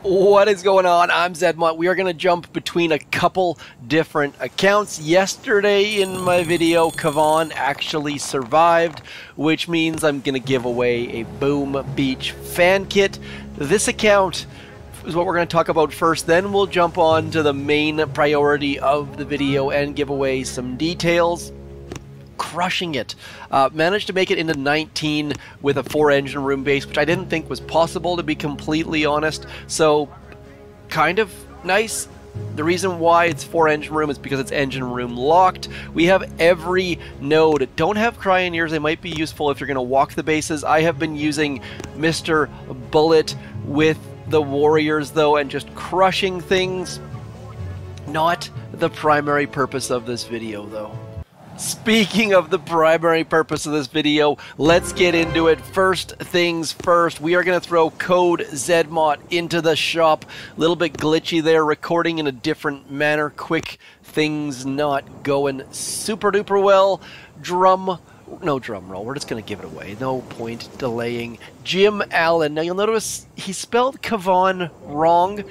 What is going on? I'm ZMOT. We are going to jump between a couple different accounts. Yesterday in my video, Kavan actually survived, which means I'm going to give away a Boom Beach fan kit. This account is what we're going to talk about first, then we'll jump on to the main priority of the video and give away some details. Crushing it. Managed to make it into 19 with a 4-engine room base, which I didn't think was possible, to be completely honest. So, kind of nice. The reason why it's 4-engine room is because it's engine room locked. We have every node. Don't have cryoneers. They might be useful if you're going to walk the bases. I have been using Mr. Bullet with the Warriors, though, and just crushing things. Not the primary purpose of this video, though. Speaking of the primary purpose of this video, let's get into it. First things first, we are going to throw code ZMOT into the shop. A little bit glitchy there, recording in a different manner. Quick things not going super duper well. No drum roll, we're just going to give it away. No point delaying. Jim Allen. Now you'll notice he spelled Kavan wrong.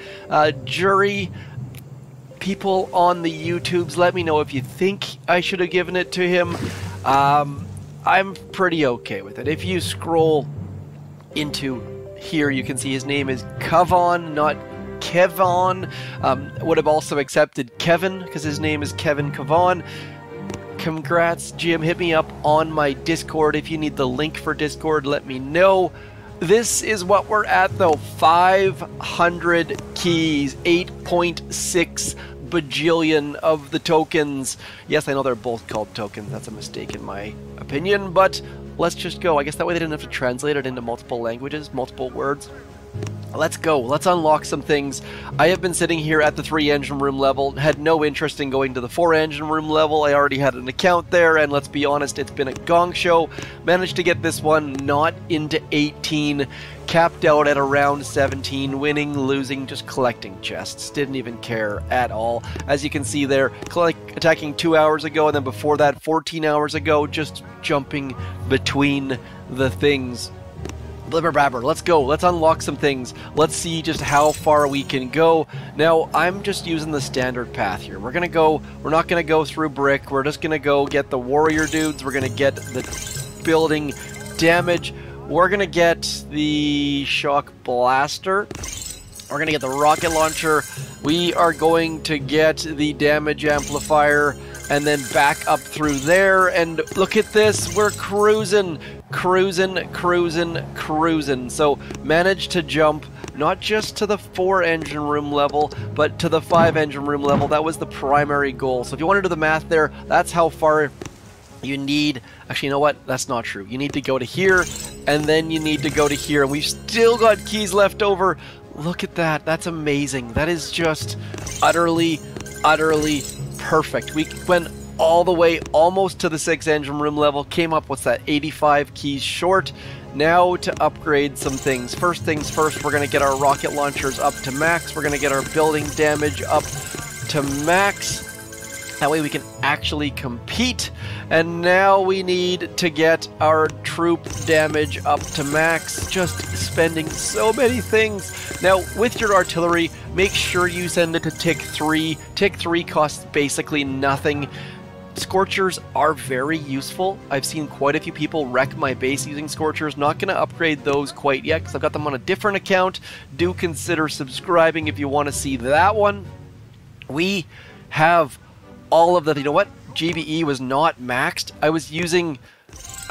Jury, people on the YouTubes, let me know if you think I should have given it to him. I'm pretty okay with it. If you scroll into here, you can see his name is Kavan, not Kevon. Would have also accepted Kevin, because his name is Kevin Kavan. Congrats, Jim. Hit me up on my Discord. If you need the link for Discord, let me know. This is what we're at, though. 500 keys, 8.6 bajillion of the tokens. Yes, I know they're both called tokens. That's a mistake in my opinion, but let's just go. I guess that way they didn't have to translate it into multiple languages, multiple words. Let's go. Let's unlock some things. I have been sitting here at the 3-engine room level, had no interest in going to the 4-engine room level. I already had an account there, and let's be honest, it's been a gong show. Managed to get this one not into 18, capped out at around 17, winning, losing, just collecting chests. Didn't even care at all. As you can see there, attacking 2 hours ago, and then before that, 14 hours ago, just jumping between the things. Blibber babber, let's go. Let's unlock some things. Let's see just how far we can go. Now, I'm just using the standard path here. We're not gonna go through brick. We're just gonna go get the warrior dudes. We're gonna get the building damage. We're gonna get the shock blaster. We're gonna get the rocket launcher. We are going to get the damage amplifier and then back up through there. And look at this, we're cruising. So managed to jump not just to the 4-engine room level, but to the 5-engine room level. That was the primary goal. So if you want to do the math there, that's how far you need. Actually, you know what? That's not true. You need to go to here, and then you need to go to here. And we've still got keys left over. Look at that. That's amazing. That is just utterly perfect. We went all the way almost to the 6-engine room level, came up with that 85 keys short. Now to upgrade some things. First things first, we're going to get our rocket launchers up to max. We're going to get our building damage up to max. That way we can actually compete. And now we need to get our troop damage up to max. Just spending so many things. Now, with your artillery, make sure you send it to tick 3. Tick 3 costs basically nothing. Scorchers are very useful. I've seen quite a few people wreck my base using Scorchers. Not going to upgrade those quite yet because I've got them on a different account. Do consider subscribing if you want to see that one. We have all of the... You know what? GBE was not maxed. I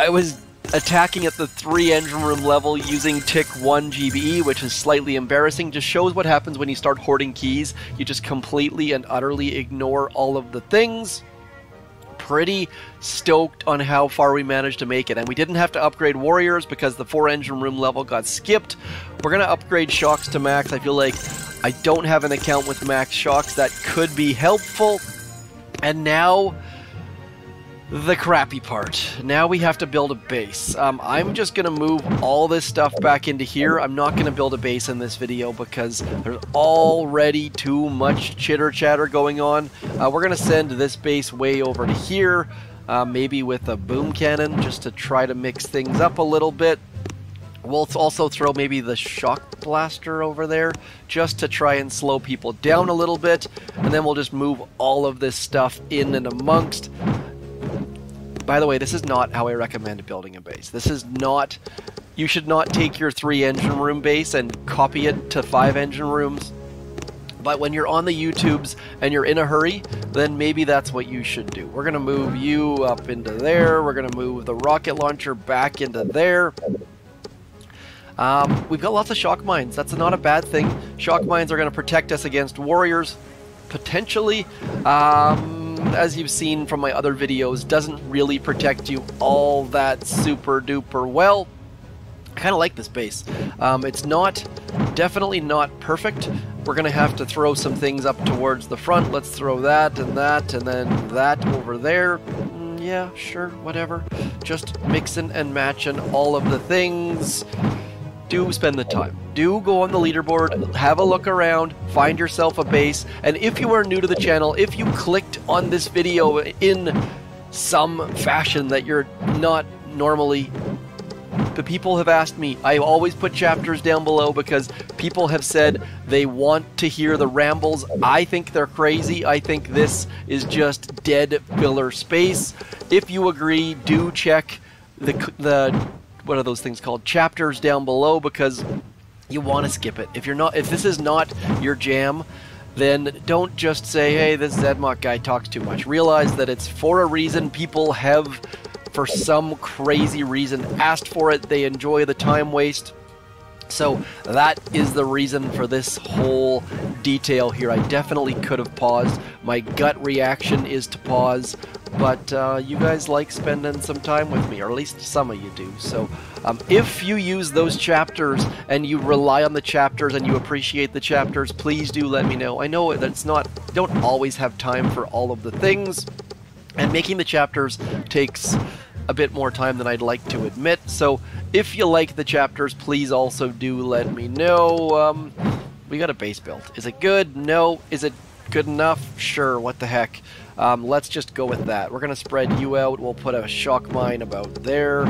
was attacking at the 3-engine room level using tick 1 GBE, which is slightly embarrassing. Just shows what happens when you start hoarding keys. You just completely and utterly ignore all of the things. Pretty stoked on how far we managed to make it, and we didn't have to upgrade warriors because the 4-engine room level got skipped. We're gonna upgrade shocks to max. I feel like I don't have an account with max shocks. That could be helpful. And now the crappy part. Now we have to build a base. I'm just going to move all this stuff back into here. I'm not going to build a base in this video because there's already too much chitter chatter going on. We're going to send this base way over to here, maybe with a boom cannon just to try to mix things up a little bit. We'll also throw maybe the shock blaster over there just to try and slow people down a little bit, and then we'll just move all of this stuff in and amongst. By the way, this is not how I recommend building a base. This is not... You should not take your 3 engine room base and copy it to 5 engine rooms. But when you're on the YouTubes and you're in a hurry, then maybe that's what you should do. We're going to move you up into there. We're going to move the rocket launcher back into there. We've got lots of shock mines. That's not a bad thing. Shock mines are going to protect us against warriors, potentially. As you've seen from my other videos, doesn't really protect you all that super duper well. I kind of like this base. It's definitely not perfect. We're going to have to throw some things up towards the front. Let's throw that, and then that over there. Yeah, sure, whatever. Just mixing and matching all of the things. Do spend the time. Do go on the leaderboard, have a look around, find yourself a base, and if you are new to the channel, if you clicked on this video in some fashion that you're not normally... The people have asked me, I always put chapters down below because people have said they want to hear the rambles. I think they're crazy. I think this is just dead filler space. If you agree, do check the what are those things called? Chapters down below, because you want to skip it. If this is not your jam, then don't just say, hey, this ZMOT guy talks too much. Realize that it's for a reason. People have, for some crazy reason, asked for it. They enjoy the time waste. So that is the reason for this whole detail here. I definitely could have paused. My gut reaction is to pause, but you guys like spending some time with me, or at least some of you do. So if you use those chapters and you rely on the chapters and you appreciate the chapters, please do let me know. I know that's don't always have time for all of the things, and making the chapters takes a bit more time than I'd like to admit. So if you like the chapters, please also do let me know. We got a base built. Is it good? No. Is it good enough? Sure, what the heck. Let's just go with that. We're going to spread you out. We'll put a shock mine about there.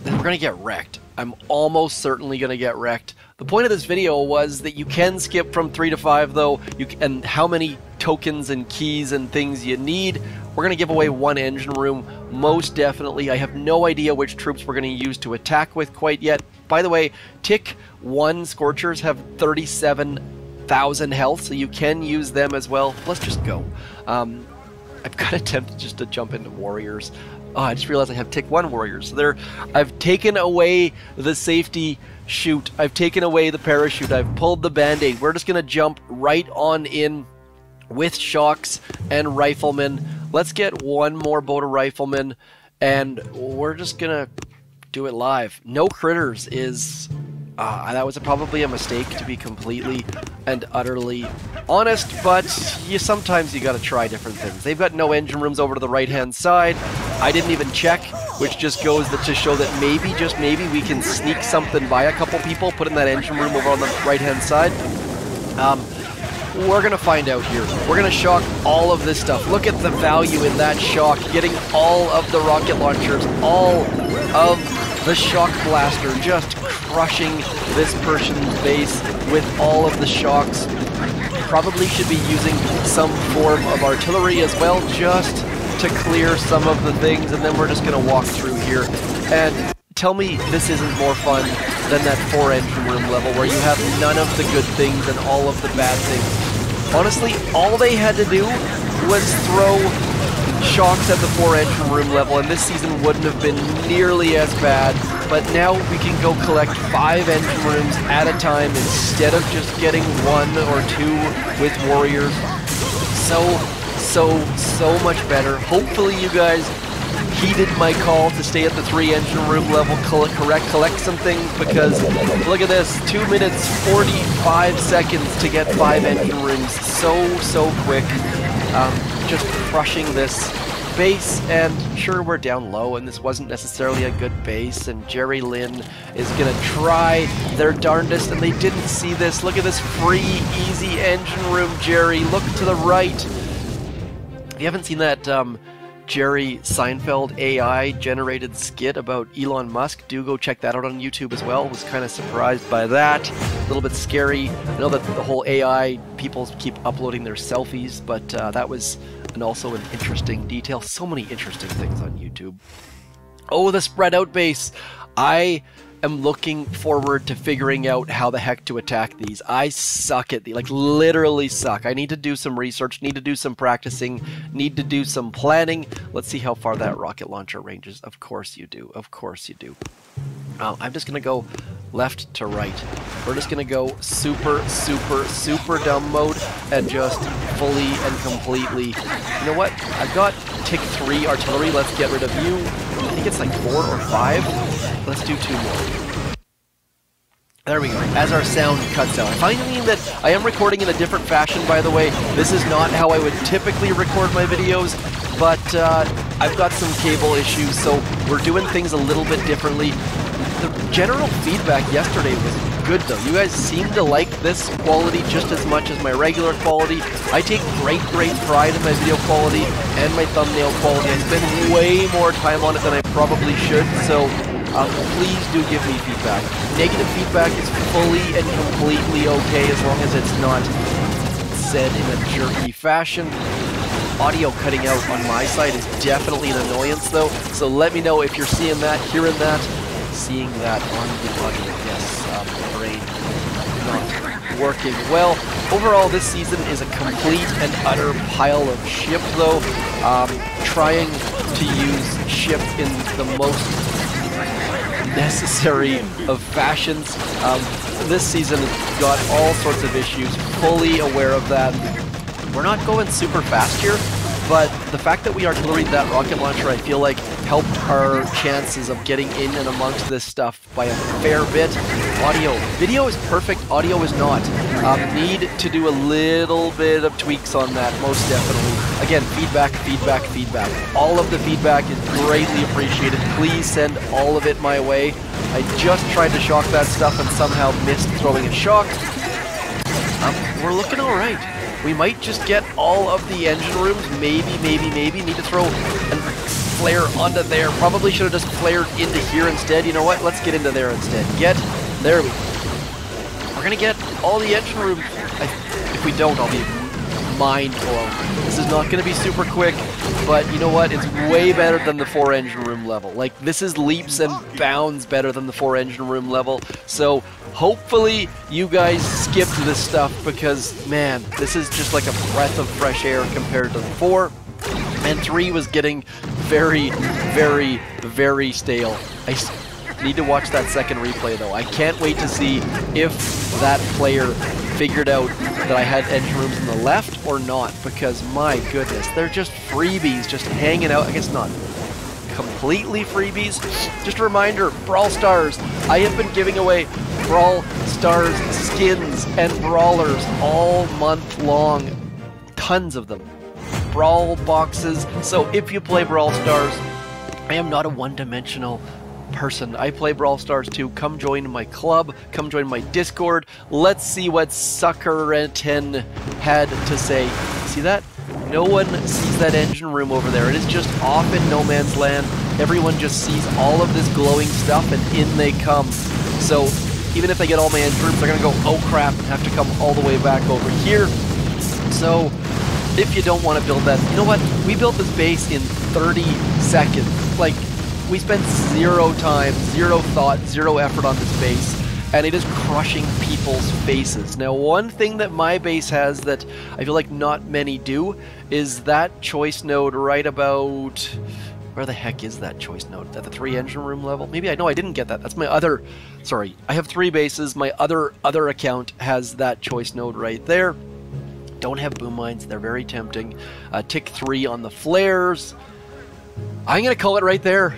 Then we're going to get wrecked. I'm almost certainly going to get wrecked. The point of this video was that you can skip from 3 to 5 though, and how many tokens and keys and things you need. We're going to give away 1 engine room, most definitely. I have no idea which troops we're going to use to attack with quite yet. By the way, Tick 1 Scorchers have 37,000 health, so you can use them as well. Let's just go. I'm kind of tempted just to jump into Warriors. Oh, I just realized I have Tick 1 Warriors. So I've taken away the safety chute. I've taken away the parachute. I've pulled the band-aid. We're just going to jump right on in with shocks and riflemen. Let's get 1 more boat of riflemen, and we're just going to do it live. No critters is... that was probably a mistake, to be completely and utterly honest, but sometimes you gotta try different things. They've got no engine rooms over to the right-hand side. I didn't even check, which just goes to show that maybe, just maybe, we can sneak something by a couple people, put in that engine room over on the right-hand side. We're gonna find out here. We're gonna shock all of this stuff. Look at the value in that shock, getting all of the rocket launchers, all of the shock blaster, just crushing this person's base with all of the shocks. Probably should be using some form of artillery as well, just to clear some of the things, and then we're just gonna walk through here. And tell me this isn't more fun than that 4 engine room level where you have none of the good things and all of the bad things. Honestly, all they had to do was throw shocks at the 4 engine room level, and this season wouldn't have been nearly as bad. But now we can go collect 5 engine rooms at a time instead of just getting 1 or 2 with warriors. So much better. Hopefully you guys heeded my call to stay at the 3 engine room level, collect some things, because look at this, 2 minutes 45 seconds to get 5 engine rooms. So quick. Just crushing this base, and sure, we're down low and this wasn't necessarily a good base, and Jerry Lynn is gonna try their darndest, and they didn't see this. Look at this free easy engine room, Jerry. Look to the right. If you haven't seen that Jerry Seinfeld AI generated skit about Elon Musk. Do go check that out on YouTube as well. Was kind of surprised by that. A little bit scary. I know that the whole AI, people keep uploading their selfies, but that was also an interesting detail. So many interesting things on YouTube. Oh, the spread out base. I am looking forward to figuring out how the heck to attack these. I suck at these, like literally suck. I need to do some research, need to do some practicing, need to do some planning. Let's see how far that rocket launcher ranges. Of course you do. Of course you do. I'm just going to go left to right. We're just going to go super, super, super dumb mode and just fully and completely. You know what? I've got tick 3 artillery. Let's get rid of you. I think it's like 4 or 5. Let's do 2 more. There we go. As our sound cuts out. I'm finding that I am recording in a different fashion, by the way. This is not how I would typically record my videos, but I've got some cable issues, so we're doing things a little bit differently. The general feedback yesterday was good, though. You guys seem to like this quality just as much as my regular quality. I take great pride in my video quality and my thumbnail quality. I spend way more time on it than I probably should, so please do give me feedback. Negative feedback is fully and completely okay as long as it's not said in a jerky fashion. Audio cutting out on my side is definitely an annoyance, though, so let me know if you're seeing that, hearing that. Seeing that on the audio, yes, brain not working well. Overall, this season is a complete and utter pile of ship, though. Trying to use ship in the most necessary of fashions. This season has got all sorts of issues, fully aware of that. We're not going super fast here, but the fact that we artilleried that rocket launcher, I feel like, helped our chances of getting in and amongst this stuff by a fair bit. Audio. Video is perfect, audio is not. Need to do a little bit of tweaks on that, most definitely. Again, feedback, feedback, feedback. All of the feedback is greatly appreciated. Please send all of it my way. I just tried to shock that stuff and somehow missed throwing a shock. We're looking alright. We might just get all of the engine rooms, maybe. Need to throw and flare onto there. Probably should have just flared into here instead. You know what? Let's get into there instead. There we go. We're going to get all the engine rooms. If we don't, I'll be mind blown. This is not going to be super quick, but you know what? It's way better than the 4 engine room level. Like, this is leaps and bounds better than the 4 engine room level. So hopefully you guys skipped this stuff because, man, this is just like a breath of fresh air compared to the 4. And 3 was getting very, very stale. I need to watch that second replay, though. I can't wait to see if that player figured out that I had engine rooms on the left or not, because my goodness, they're just freebies just hanging out. I guess not completely freebies. Just a reminder, Brawl Stars. I have been giving away Brawl Stars skins and brawlers all month long. Tons of them. Brawl boxes. So if you play Brawl Stars, I am not a one-dimensional person. I play Brawl Stars too. Come join my club. Come join my Discord. Let's see what Suckerton had to say. See that? No one sees that engine room over there. It is just off in no man's land. Everyone just sees all of this glowing stuff and in they come. So even if I get all my engine rooms, they're going to go, oh crap, and have to come all the way back over here. So if you don't want to build that, you know what? We built this base in 30 seconds. Like, we spent 0 time, 0 thought, 0 effort on this base, and it is crushing people's faces. Now, one thing that my base has that I feel like not many do is that choice node right about... Where the heck is that choice node? At the 3 engine room level? Maybe I know I didn't get that. That's my other... Sorry, I have 3 bases. My other account has that choice node right there. Don't have boom mines. They're very tempting. Tick 3 on the flares. I'm going to call it right there.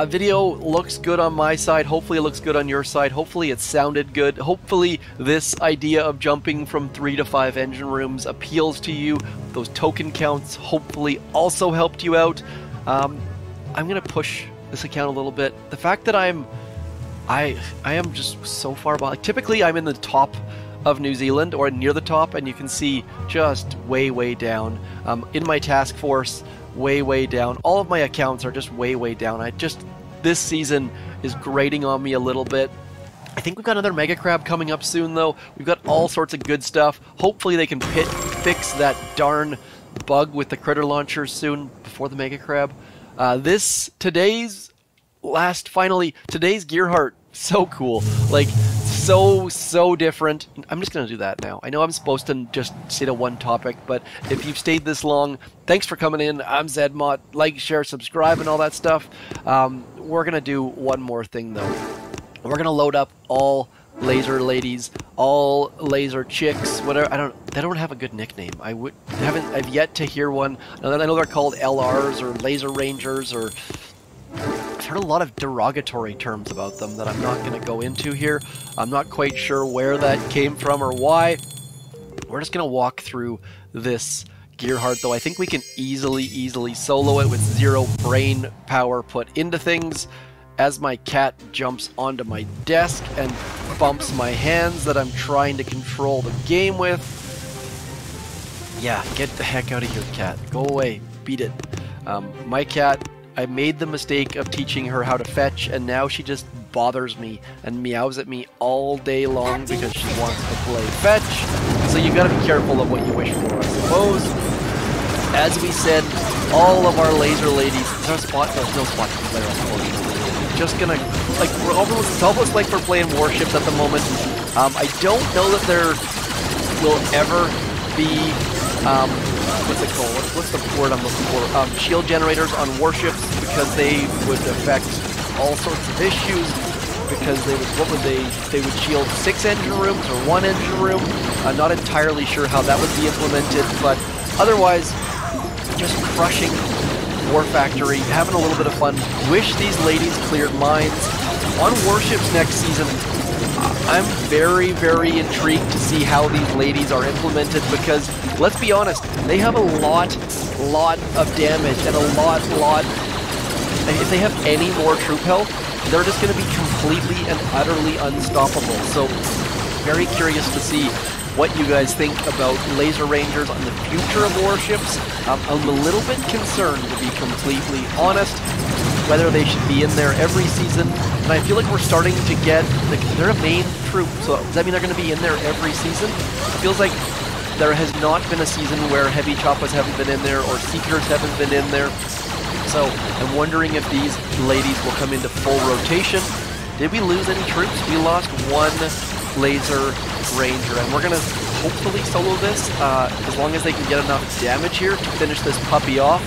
Video looks good on my side. Hopefully it looks good on your side. Hopefully it sounded good. Hopefully this idea of jumping from 3 to 5 engine rooms appeals to you. Those token counts hopefully also helped you out. I'm going to push this account a little bit. The fact that I am just so far behind. Typically I'm in the top of New Zealand or near the top, and you can see just way down. In my task force, way down. All of my accounts are just way down. This season is grating on me a little bit. I think we've got another Mega Crab coming up soon, though. We've got all sorts of good stuff. Hopefully they can fix that darn bug with the critter launchers soon before the Mega Crab. Today's Gearheart, so cool. Like, so different. I'm just gonna do that now. I know I'm supposed to just stay to one topic, but if you've stayed this long, thanks for coming in. I'm ZMOT. Like, share, subscribe, and all that stuff. We're gonna do one more thing, though. We're gonna load up all laser ladies, all laser chicks, whatever. They don't have a good nickname. I've yet to hear one. I know they're called LRs or laser rangers, or I've heard a lot of derogatory terms about them that I'm not going to go into here. I'm not quite sure where that came from or why. We're just going to walk through this Gearheart, though. I think we can easily solo it with 0 brain power put into things. As my cat jumps onto my desk and bumps my hands that I'm trying to control the game with. Yeah, get the heck out of here, cat. Go away. Beat it. My cat, I made the mistake of teaching her how to fetch, and now she just bothers me and meows at me all day long because she wants to play fetch. So you gotta be careful of what you wish for, I suppose. As we said, all of our laser ladies. Is there a spot? There's no spot to play, unfortunately. Just gonna, like, it's almost like we're playing Warships at the moment. I don't know that there will ever be, what's it called? What's the word I'm looking for? Shield generators on Warships, because they would affect all sorts of issues. Because they would shield 6 engine rooms or 1 engine room. I'm not entirely sure how that would be implemented, but otherwise, just crushing War Factory, having a little bit of fun. Wish these ladies cleared mines. On Warships next season, I'm very intrigued to see how these ladies are implemented, because, let's be honest, they have a lot of damage and a lot, if they have any more troop health, they're just going to be completely and utterly unstoppable. So, very curious to see what you guys think about laser rangers on the future of Warships. I'm a little bit concerned, to be completely honest, whether they should be in there every season. And I feel like we're starting to get, they're a main troop, so does that mean they're going to be in there every season? It feels like there has not been a season where heavy choppas haven't been in there or seekers haven't been in there. So I'm wondering if these ladies will come into full rotation. Did we lose any troops? We lost 1 laser ranger, and we're gonna hopefully solo this as long as they can get enough damage here to finish this puppy off.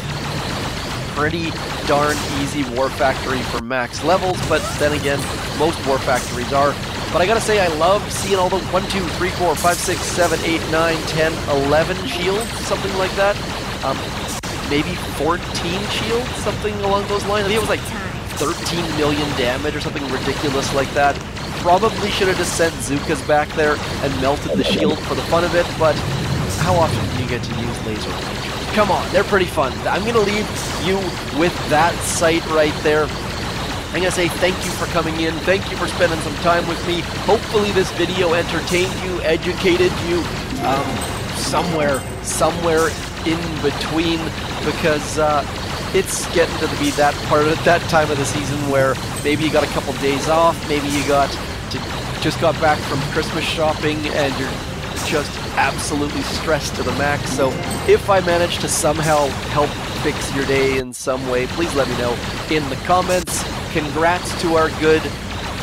Pretty darn easy War Factory for max levels, but then again, most War Factories are. But I gotta say, I love seeing all the 1, 2, 3, 4, 5, 6, 7, 8, 9, 10, 11 shields, something like that. Maybe 14 shields, something along those lines. I think it was like 13 million damage or something ridiculous like that. Probably should have just sent Zukas back there and melted the shield for the fun of it, but how often do you get to use laser rangers? Come on, they're pretty fun. I'm going to leave you with that sight right there. I'm going to say thank you for coming in. Thank you for spending some time with me. Hopefully this video entertained you, educated you, somewhere in between, because it's getting to be that part of that time of the season where maybe you got a couple days off, maybe you just got back from Christmas shopping and you're just absolutely stressed to the max. So if I manage to somehow help fix your day in some way, please let me know in the comments. Congrats to our good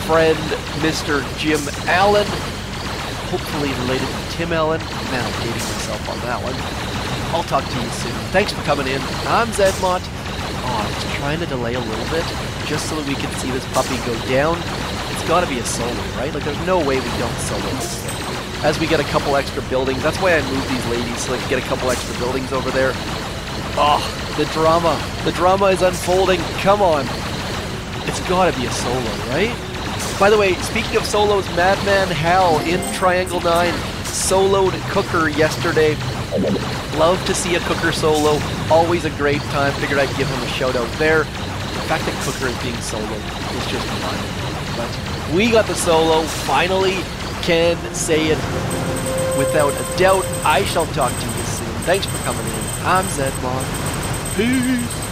friend, Mr. Jim Allen. Hopefully related to Tim Allen. Man, I'm dating myself on that one. I'll talk to you soon. Thanks for coming in. I'm ZMOT. Oh, I was trying to delay a little bit just so that we can see this puppy go down. It's got to be a solo, right? Like, there's no way we don't solo this thing. As we get a couple extra buildings, that's why I moved these ladies, so I can get a couple extra buildings over there. Oh, the drama. The drama is unfolding. Come on. It's got to be a solo, right? By the way, speaking of solos, Madman Hal in Triangle 9 soloed Cooker yesterday. Love to see a Cooker solo. Always a great time. Figured I'd give him a shout out there. The fact that Cooker is being soloed is just fun. But we got the solo. Finally can say it without a doubt. I shall talk to you soon. Thanks for coming in. I'm ZMOT. Peace.